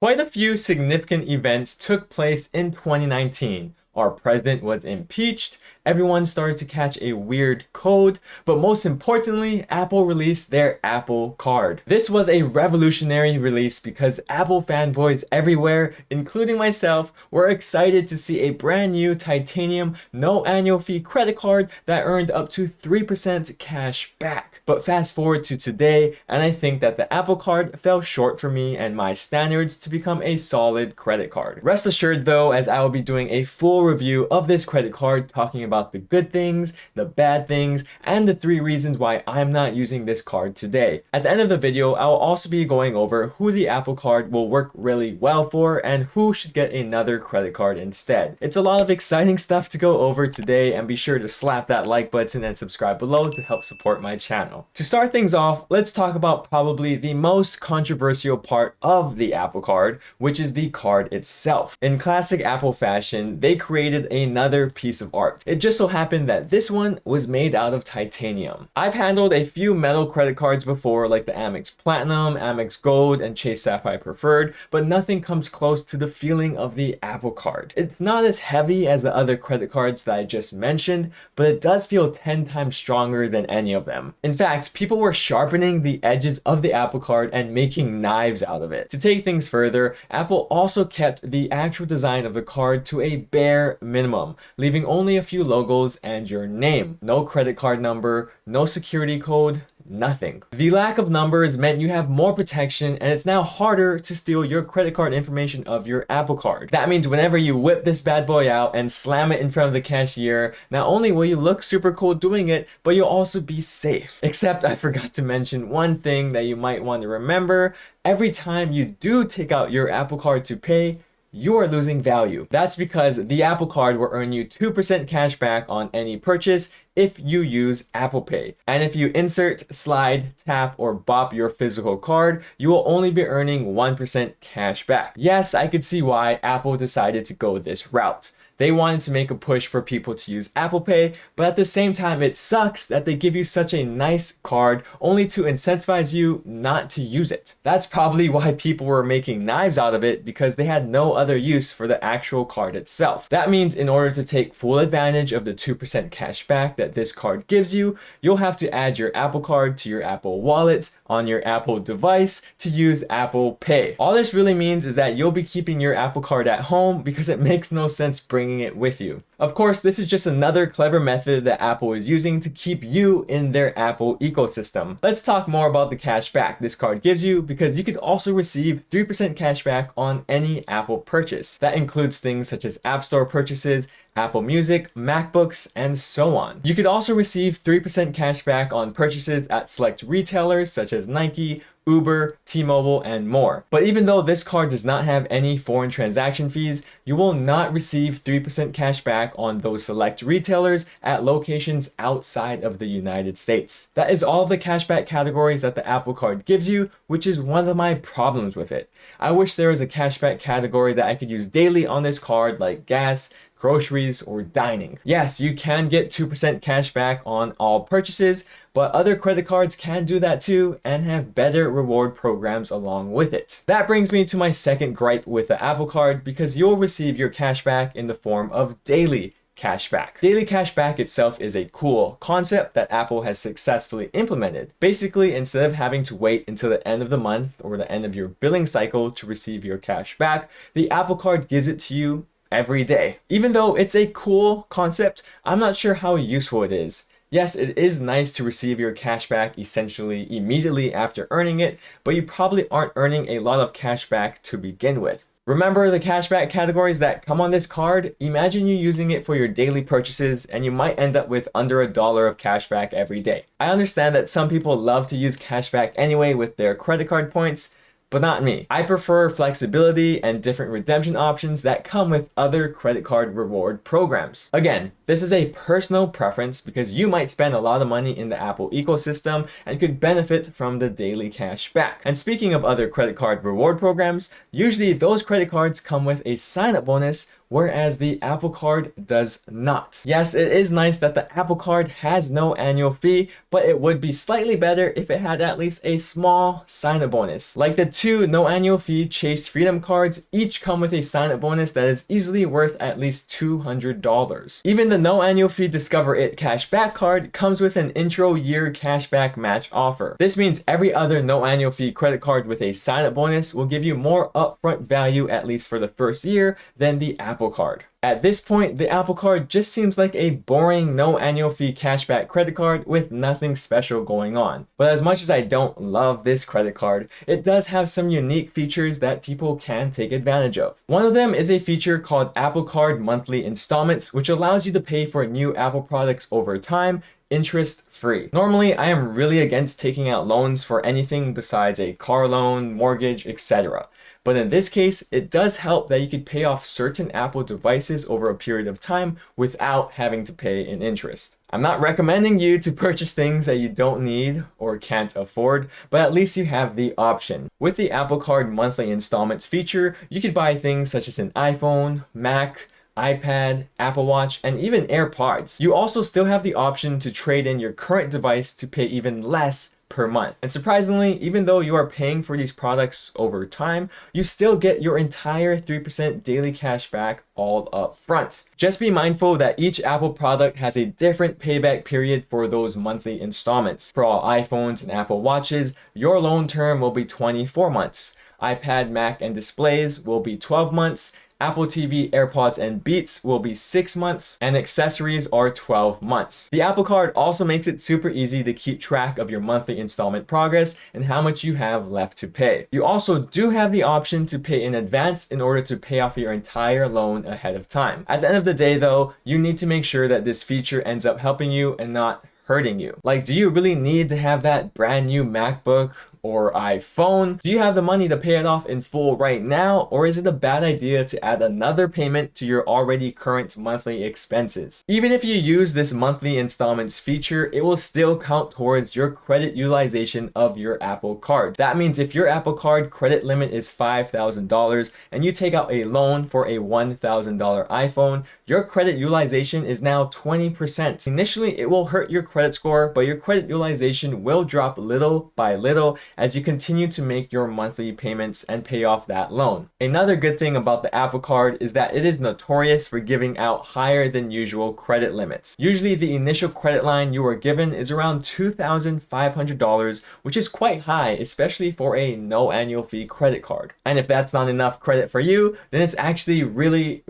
Quite a few significant events took place in 2019. Our president was impeached, everyone started to catch a weird cold, but most importantly, Apple released their Apple Card. This was a revolutionary release because Apple fanboys everywhere, including myself, were excited to see a brand new titanium, no annual fee credit card that earned up to 3% cash back. But fast forward to today, and I think that the Apple Card fell short for me and my standards to become a solid credit card. Rest assured though, as I will be doing a full review of this credit card talking about the good things, the bad things, and the 3 reasons why I'm not using this card today. At the end of the video, I will also be going over who the Apple Card will work really well for and who should get another credit card instead. It's a lot of exciting stuff to go over today, and be sure to slap that like button and subscribe below to help support my channel. To start things off, let's talk about probably the most controversial part of the Apple Card, which is the card itself. In classic Apple fashion, they created another piece of art. It just so happened that this one was made out of titanium. I've handled a few metal credit cards before, like the Amex Platinum, Amex Gold, and Chase Sapphire Preferred, but nothing comes close to the feeling of the Apple Card. It's not as heavy as the other credit cards that I just mentioned, but it does feel 10 times stronger than any of them. In fact, people were sharpening the edges of the Apple Card and making knives out of it. To take things further, Apple also kept the actual design of the card to a bare minimum, leaving only a few logos and your name. No credit card number, no security code, nothing. The lack of numbers meant you have more protection, and it's now harder to steal your credit card information of your Apple Card. That means whenever you whip this bad boy out and slam it in front of the cashier, not only will you look super cool doing it, but you'll also be safe. Except I forgot to mention one thing that you might want to remember. Every time you do take out your Apple Card to pay, you are losing value. That's because the Apple Card will earn you 2% cash back on any purchase if you use Apple Pay. And if you insert, slide, tap, or bop your physical card, you will only be earning 1% cash back. Yes, I could see why Apple decided to go this route. They wanted to make a push for people to use Apple Pay, but at the same time, it sucks that they give you such a nice card only to incentivize you not to use it. That's probably why people were making knives out of it, because they had no other use for the actual card itself. That means in order to take full advantage of the 2% cash back that this card gives you, you'll have to add your Apple Card to your Apple Wallet on your Apple device to use Apple Pay. All this really means is that you'll be keeping your Apple Card at home because it makes no sense bringing it with you. Of course, this is just another clever method that Apple is using to keep you in their Apple ecosystem. Let's talk more about the cash back this card gives you, because you could also receive 3% cash back on any Apple purchase. That includes things such as App Store purchases, Apple Music, MacBooks, and so on. You could also receive 3% cash back on purchases at select retailers such as Nike, Uber, T-Mobile, and more. But even though this card does not have any foreign transaction fees, you will not receive 3% cash back on those select retailers at locations outside of the United States. That is all the cashback categories that the Apple Card gives you, which is one of my problems with it. I wish there was a cashback category that I could use daily on this card, like gas, groceries, or dining. Yes, you can get 2% cash back on all purchases, but other credit cards can do that too and have better reward programs along with it. That brings me to my second gripe with the Apple Card, because you'll receive your cash back in the form of daily cashback. Daily cashback itself is a cool concept that Apple has successfully implemented. Basically, instead of having to wait until the end of the month or the end of your billing cycle to receive your cash back, the Apple Card gives it to you every day. Even though it's a cool concept, I'm not sure how useful it is. Yes, it is nice to receive your cash back essentially immediately after earning it, but you probably aren't earning a lot of cash back to begin with. Remember the cashback categories that come on this card? Imagine you using it for your daily purchases, and you might end up with under $1 of cashback every day. I understand that some people love to use cashback anyway with their credit card points, but not me. I prefer flexibility and different redemption options that come with other credit card reward programs. Again, this is a personal preference because you might spend a lot of money in the Apple ecosystem and could benefit from the daily cash back. And speaking of other credit card reward programs, usually those credit cards come with a sign-up bonus whereas the Apple Card does not. Yes, it is nice that the Apple Card has no annual fee, but it would be slightly better if it had at least a small sign-up bonus. Like the two no annual fee Chase Freedom cards each come with a sign-up bonus that is easily worth at least $200. Even the no annual fee Discover It cashback card comes with an intro year cashback match offer. This means every other no annual fee credit card with a sign-up bonus will give you more upfront value, at least for the first year, than the Apple Card. At this point, the Apple Card just seems like a boring no annual fee cashback credit card with nothing special going on. But as much as I don't love this credit card, it does have some unique features that people can take advantage of. One of them is a feature called Apple Card Monthly Installments, which allows you to pay for new Apple products over time, interest-free. Normally, I am really against taking out loans for anything besides a car loan, mortgage, etc. But in this case, it does help that you could pay off certain Apple devices over a period of time without having to pay an interest. I'm not recommending you to purchase things that you don't need or can't afford, but at least you have the option. With the Apple Card monthly installments feature, you could buy things such as an iPhone, Mac, iPad, Apple Watch, and even AirPods. You also still have the option to trade in your current device to pay even less per month. And surprisingly, even though you are paying for these products over time, you still get your entire 3% daily cash back all up front. Just be mindful that each Apple product has a different payback period for those monthly installments. For all iPhones and Apple Watches, your loan term will be 24 months. iPad, Mac, and displays will be 12 months. Apple TV, AirPods, and Beats will be 6 months, and accessories are 12 months. The Apple Card also makes it super easy to keep track of your monthly installment progress and how much you have left to pay. You also do have the option to pay in advance in order to pay off your entire loan ahead of time. At the end of the day though, you need to make sure that this feature ends up helping you and not hurting you. Like, do you really need to have that brand new MacBook or iPhone? Do you have the money to pay it off in full right now, or is it a bad idea to add another payment to your already current monthly expenses? Even if you use this monthly installments feature, it will still count towards your credit utilization of your Apple Card. That means if your Apple Card credit limit is $5,000 and you take out a loan for a $1,000 iPhone, your credit utilization is now 20%. Initially, it will hurt your credit score, but your credit utilization will drop little by little as you continue to make your monthly payments and pay off that loan. Another good thing about the Apple Card is that it is notorious for giving out higher than usual credit limits. Usually the initial credit line you are given is around $2,500, which is quite high, especially for a no annual fee credit card. And if that's not enough credit for you, then it's actually really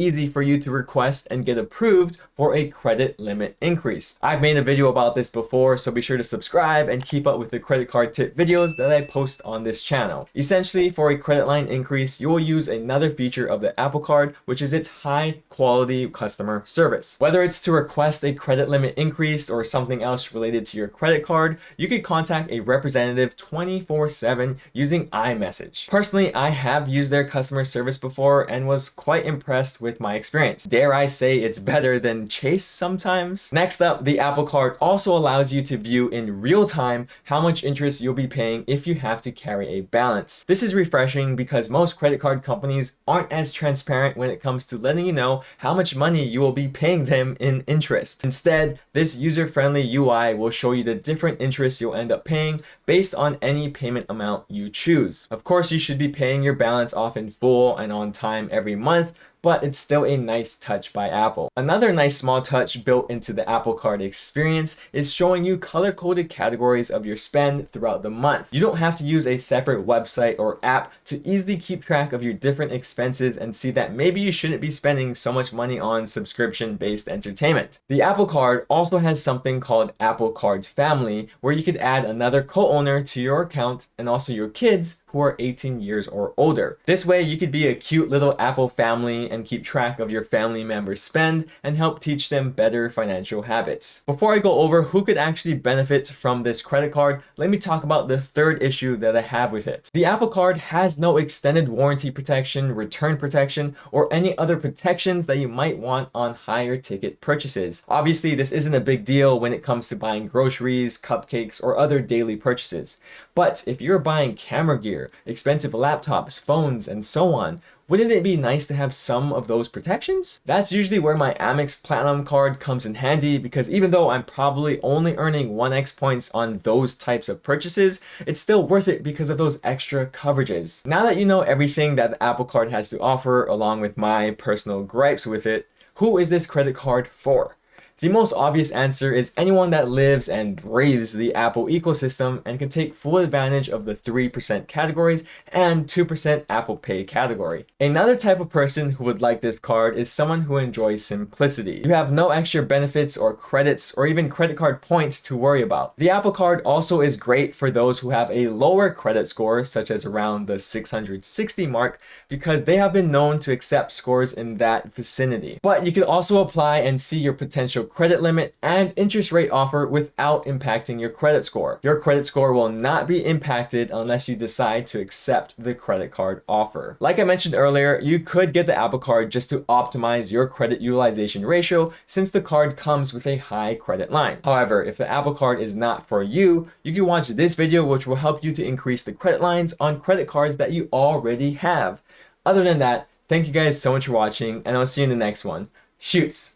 easy for you to request and get approved for a credit limit increase. I've made a video about this before, so be sure to subscribe and keep up with the credit card tip videos that I post on this channel. Essentially, for a credit line increase, you will use another feature of the Apple Card, which is its high quality customer service. Whether it's to request a credit limit increase or something else related to your credit card, you can contact a representative 24/7 using iMessage. Personally, I have used their customer service before and was quite impressed with my experience. Dare I say it's better than Chase sometimes? Next up, the Apple Card also allows you to view in real time how much interest you'll be paying if you have to carry a balance. This is refreshing because most credit card companies aren't as transparent when it comes to letting you know how much money you will be paying them in interest. Instead, this user-friendly UI will show you the different interest you'll end up paying based on any payment amount you choose. Of course, you should be paying your balance off in full and on time every month, but it's still a nice touch by Apple. Another nice small touch built into the Apple Card experience is showing you color-coded categories of your spend throughout the month. You don't have to use a separate website or app to easily keep track of your different expenses and see that maybe you shouldn't be spending so much money on subscription-based entertainment. The Apple Card also has something called Apple Card Family, where you could add another co-owner to your account and also your kids who are 18 years or older. This way, you could be a cute little Apple family and keep track of your family members' spend and help teach them better financial habits. Before I go over who could actually benefit from this credit card, let me talk about the third issue that I have with it. The Apple Card has no extended warranty protection, return protection, or any other protections that you might want on higher ticket purchases. Obviously, this isn't a big deal when it comes to buying groceries, cupcakes, or other daily purchases. But if you're buying camera gear, expensive laptops, phones, and so on, wouldn't it be nice to have some of those protections? That's usually where my Amex Platinum card comes in handy, because even though I'm probably only earning 1x points on those types of purchases, it's still worth it because of those extra coverages. Now that you know everything that the Apple Card has to offer, along with my personal gripes with it, who is this credit card for? The most obvious answer is anyone that lives and breathes the Apple ecosystem and can take full advantage of the 3% categories and 2% Apple Pay category. Another type of person who would like this card is someone who enjoys simplicity. You have no extra benefits or credits or even credit card points to worry about. The Apple Card also is great for those who have a lower credit score, such as around the 660 mark, because they have been known to accept scores in that vicinity. But you can also apply and see your potential credit limit and interest rate offer without impacting your credit score. Your credit score will not be impacted unless you decide to accept the credit card offer. Like I mentioned earlier, you could get the Apple Card just to optimize your credit utilization ratio, since the card comes with a high credit line. However, if the Apple Card is not for you, you can watch this video, which will help you to increase the credit lines on credit cards that you already have. Other than that, thank you guys so much for watching, and I'll see you in the next one. Shoots!